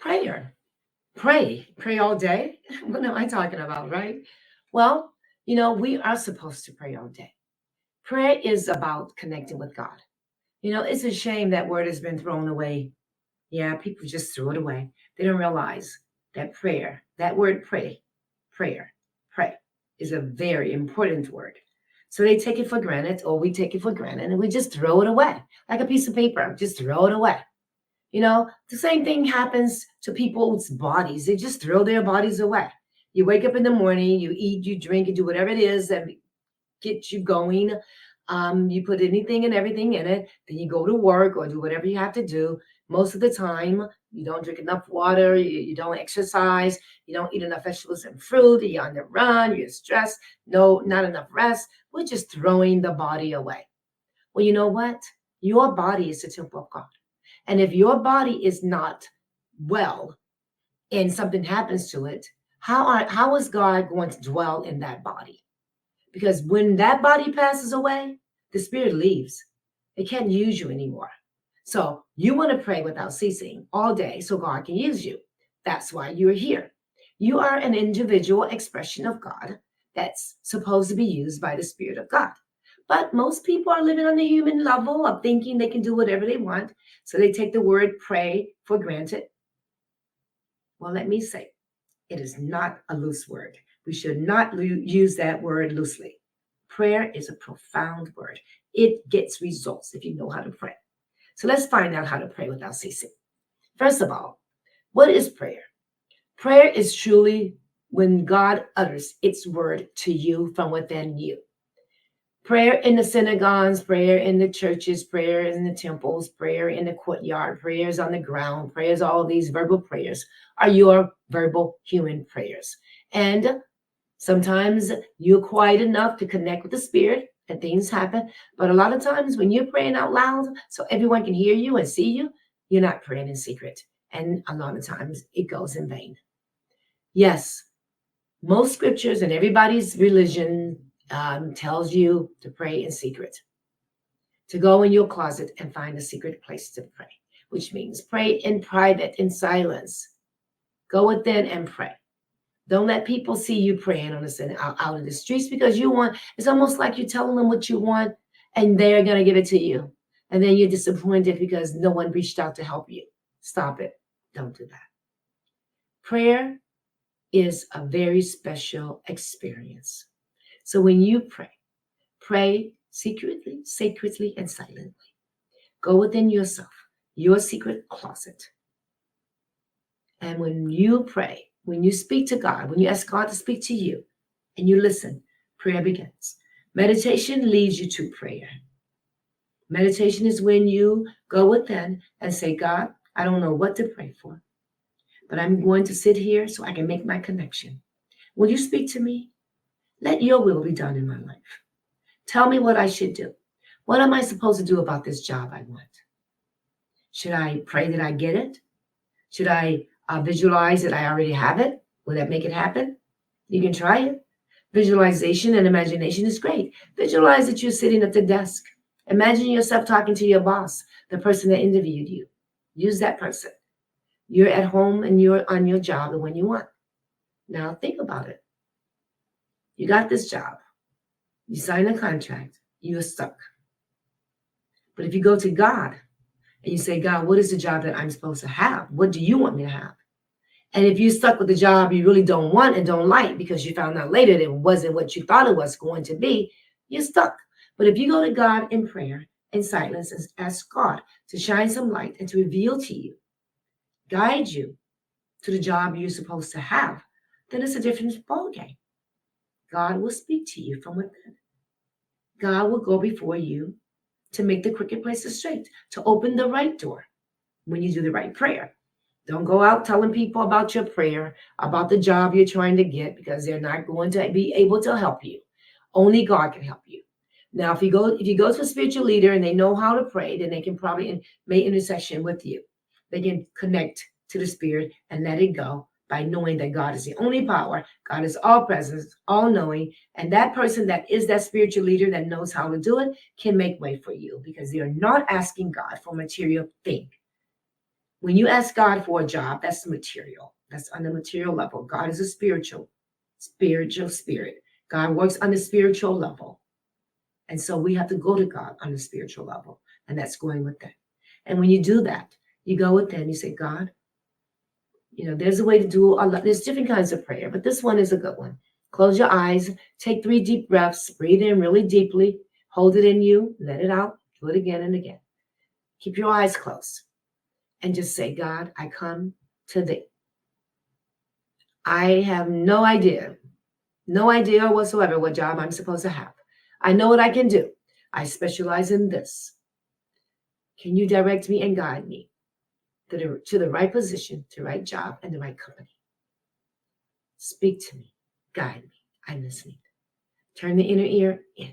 Prayer. Pray all day. What am I talking about, right? Well, we are supposed to pray all day. Prayer is about connecting with God. It's a shame that word has been thrown away. Yeah, people just threw it away. They don't realize that prayer, that word prayer, pray, is a very important word. So they take it for granted, or we take it for granted, and we just throw it away like a piece of paper. Just throw it away. The same thing happens to people's bodies. They just throw their bodies away. You wake up in the morning, you eat, you drink, you do whatever it is that gets you going. You put anything and everything in it. Then you go to work or do whatever you have to do. Most of the time, you don't drink enough water. You don't exercise. You don't eat enough vegetables and fruit. You're on the run. You're stressed. No, not enough rest. We're just throwing the body away. Well, you know what? Your body is the temple of God. And if your body is not well and something happens to it, how is God going to dwell in that body? Because when that body passes away, the spirit leaves. It can't use you anymore. So you want to pray without ceasing all day so God can use you. That's why you're here. You are an individual expression of God that's supposed to be used by the Spirit of God. But most people are living on the human level of thinking they can do whatever they want. So they take the word pray for granted. Well, let me say, it is not a loose word. We should not use that word loosely. Prayer is a profound word. It gets results if you know how to pray. So let's find out how to pray without ceasing. First of all, what is prayer? Prayer is truly when God utters its word to you from within you. Prayer in the synagogues, prayer in the churches, prayer in the temples, prayer in the courtyard, prayers on the ground, prayers, all these verbal prayers are your verbal human prayers. And sometimes you're quiet enough to connect with the Spirit and things happen. But a lot of times when you're praying out loud so everyone can hear you and see you, you're not praying in secret. And a lot of times it goes in vain. Yes, most scriptures and everybody's religion tells you to pray in secret, to go in your closet and find a secret place to pray, which means pray in private, in silence. Go within and pray. Don't let people see you praying on the out in the streets, because it's almost like you're telling them what you want and they're going to give it to you. And then you're disappointed because no one reached out to help you. Stop it. Don't do that. Prayer is a very special experience. So when you pray secretly, sacredly, and silently. Go within yourself, your secret closet. And when you pray, when you speak to God, when you ask God to speak to you and you listen, prayer begins. Meditation leads you to prayer. Meditation is when you go within and say, God, I don't know what to pray for, but I'm going to sit here so I can make my connection. Will you speak to me? Let your will be done in my life. Tell me what I should do. What am I supposed to do about this job I want? Should I pray that I get it? Should I visualize that I already have it? Will that make it happen? You can try it. Visualization and imagination is great. Visualize that you're sitting at the desk. Imagine yourself talking to your boss, the person that interviewed you. Use that person. You're at home and you're on your job the one you want. Now think about it. You got this job. You sign a contract. You're stuck. But if you go to God and you say, God, what is the job that I'm supposed to have? What do you want me to have? And if you're stuck with the job you really don't want and don't like because you found out later that it wasn't what you thought it was going to be, you're stuck. But if you go to God in prayer, in silence, and ask God to shine some light and to reveal to you, guide you to the job you're supposed to have, then it's a different ballgame. God will speak to you from within. God will go before you to make the crooked places straight, to open the right door when you do the right prayer. Don't go out telling people about your prayer, about the job you're trying to get, because they're not going to be able to help you. Only God can help you. Now, if you go to a spiritual leader and they know how to pray, then they can probably make intercession with you. They can connect to the Spirit and let it go by knowing that God is the only power. God is all present, all knowing. And that person that is that spiritual leader that knows how to do it can make way for you, because they are not asking God for a material thing. When you ask God for a job, that's material. That's on the material level. God is a spiritual spirit. God works on the spiritual level. And so we have to go to God on the spiritual level. And that's going with that. And when you do that, you go with that and you say, God, there's a way to do a lot. There's different kinds of prayer, but this one is a good one. Close your eyes, take 3 deep breaths, breathe in really deeply, hold it in you, let it out, do it again and again. Keep your eyes closed and just say, God, I come to thee. I have no idea whatsoever what job I'm supposed to have. I know what I can do. I specialize in this. Can you direct me and guide me to the right position, to the right job, and the right company? Speak to me, guide me. I'm listening. Turn the inner ear in.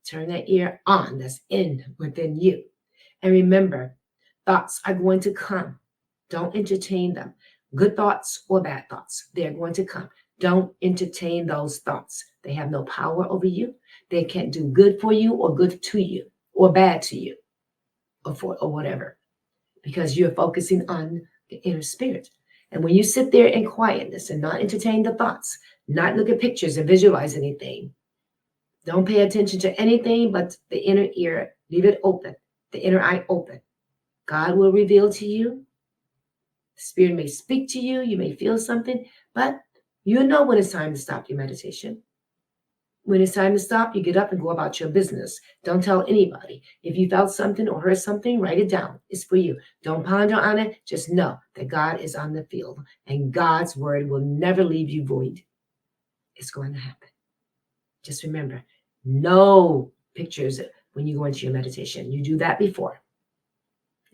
Turn that ear on. That's within you. And remember, thoughts are going to come. Don't entertain them. Good thoughts or bad thoughts, they're going to come. Don't entertain those thoughts. They have no power over you. They can't do good for you or good to you or bad to you or whatever, because you're focusing on the inner spirit. And when you sit there in quietness and not entertain the thoughts, not look at pictures and visualize anything, don't pay attention to anything but the inner ear. Leave it open, the inner eye open. God will reveal to you. The Spirit may speak to you. You may feel something, but you know when it's time to stop your meditation. When it's time to stop, you get up and go about your business. Don't tell anybody. If you felt something or heard something, write it down. It's for you. Don't ponder on it. Just know that God is on the field and God's word will never leave you void. It's going to happen. Just remember, no pictures when you go into your meditation. You do that before,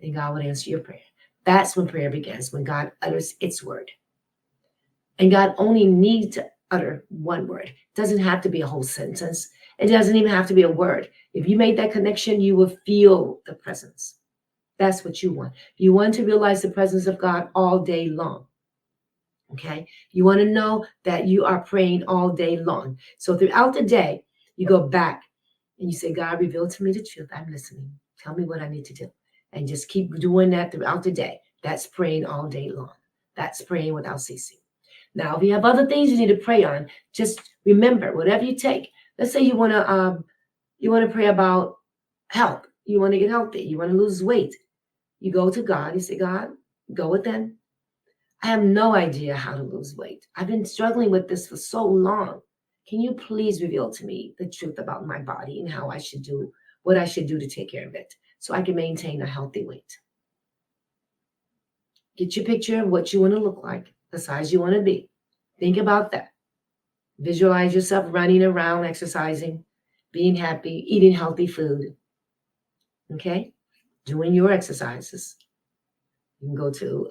and God will answer your prayer. That's when prayer begins, when God utters its word. And God only needs to utter one word. It doesn't have to be a whole sentence. It doesn't even have to be a word. If you make that connection, you will feel the presence. That's what you want. You want to realize the presence of God all day long. Okay? You want to know that you are praying all day long. So throughout the day, you go back and you say, God, reveal to me the truth. I'm listening. Tell me what I need to do. And just keep doing that throughout the day. That's praying all day long. That's praying without ceasing. Now, if you have other things you need to pray on, just remember, whatever you take. Let's say you want to pray about health. You want to get healthy. You want to lose weight. You go to God. You say, God, go within. I have no idea how to lose weight. I've been struggling with this for so long. Can you please reveal to me the truth about my body and how I should do what I should do to take care of it so I can maintain a healthy weight? Get your picture of what you want to look like, the size you want to be. Think about that. Visualize yourself running around, exercising, being happy, eating healthy food. Okay? Doing your exercises. You can go to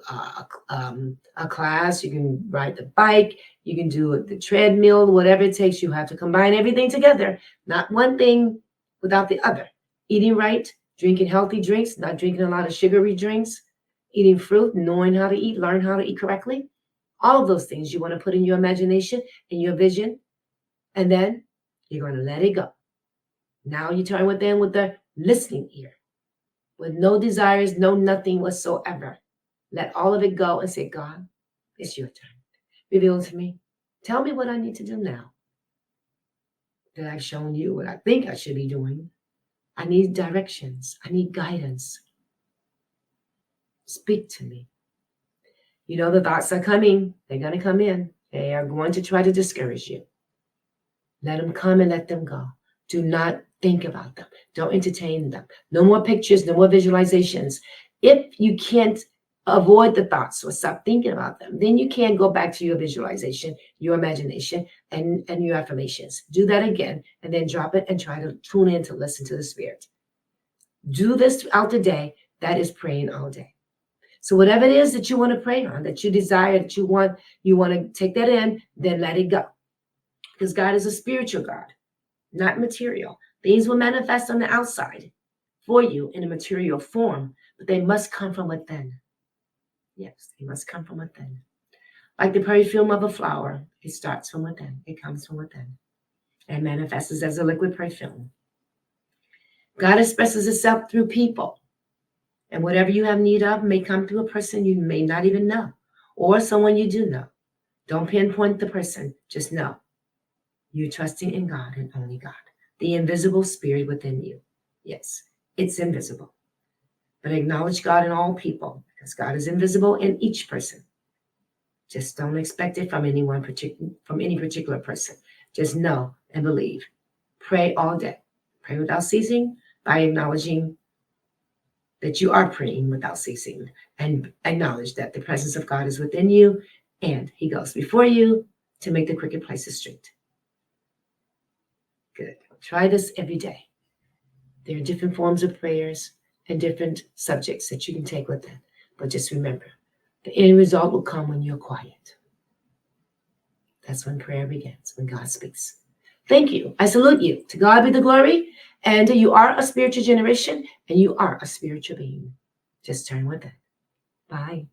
a class. You can ride the bike. You can do the treadmill, whatever it takes. You have to combine everything together. Not one thing without the other. Eating right, drinking healthy drinks, not drinking a lot of sugary drinks, eating fruit, knowing how to eat, learn how to eat correctly. All of those things you want to put in your imagination, in your vision, and then you're going to let it go. Now you turn within with the listening ear, with no desires, no nothing whatsoever. Let all of it go and say, God, it's your turn. Reveal to me. Tell me what I need to do now that I've shown you what I think I should be doing. I need directions. I need guidance. Speak to me. You know, the thoughts are coming. They're going to come in. They are going to try to discourage you. Let them come and let them go. Do not think about them. Don't entertain them. No more pictures, no more visualizations. If you can't avoid the thoughts or stop thinking about them, then you can go back to your visualization, your imagination, and your affirmations. Do that again, and then drop it and try to tune in to listen to the Spirit. Do this throughout the day. That is praying all day. So whatever it is that you want to pray on, that you desire, that you want to take that in, then let it go. Because God is a spiritual God, not material. Things will manifest on the outside for you in a material form, but they must come from within. Yes, they must come from within. Like the perfume of a flower, it starts from within. It comes from within and manifests as a liquid perfume. God expresses itself through people. And whatever you have need of may come through a person you may not even know, or someone you do know. Don't pinpoint the person. Just know you're trusting in God and only God, the invisible spirit within you. Yes, it's invisible. But acknowledge God in all people, because God is invisible in each person. Just don't expect it from any particular person. Just know and believe. Pray all day. Pray without ceasing by acknowledging that you are praying without ceasing, and acknowledge that the presence of God is within you and he goes before you to make the crooked places straight. Good. Try this every day. There are different forms of prayers and different subjects that you can take with it. But just remember, the end result will come when you're quiet. That's when prayer begins, when God speaks. Thank you. I salute you. To God be the glory. And you are a spiritual generation, and you are a spiritual being. Just turn with it. Bye.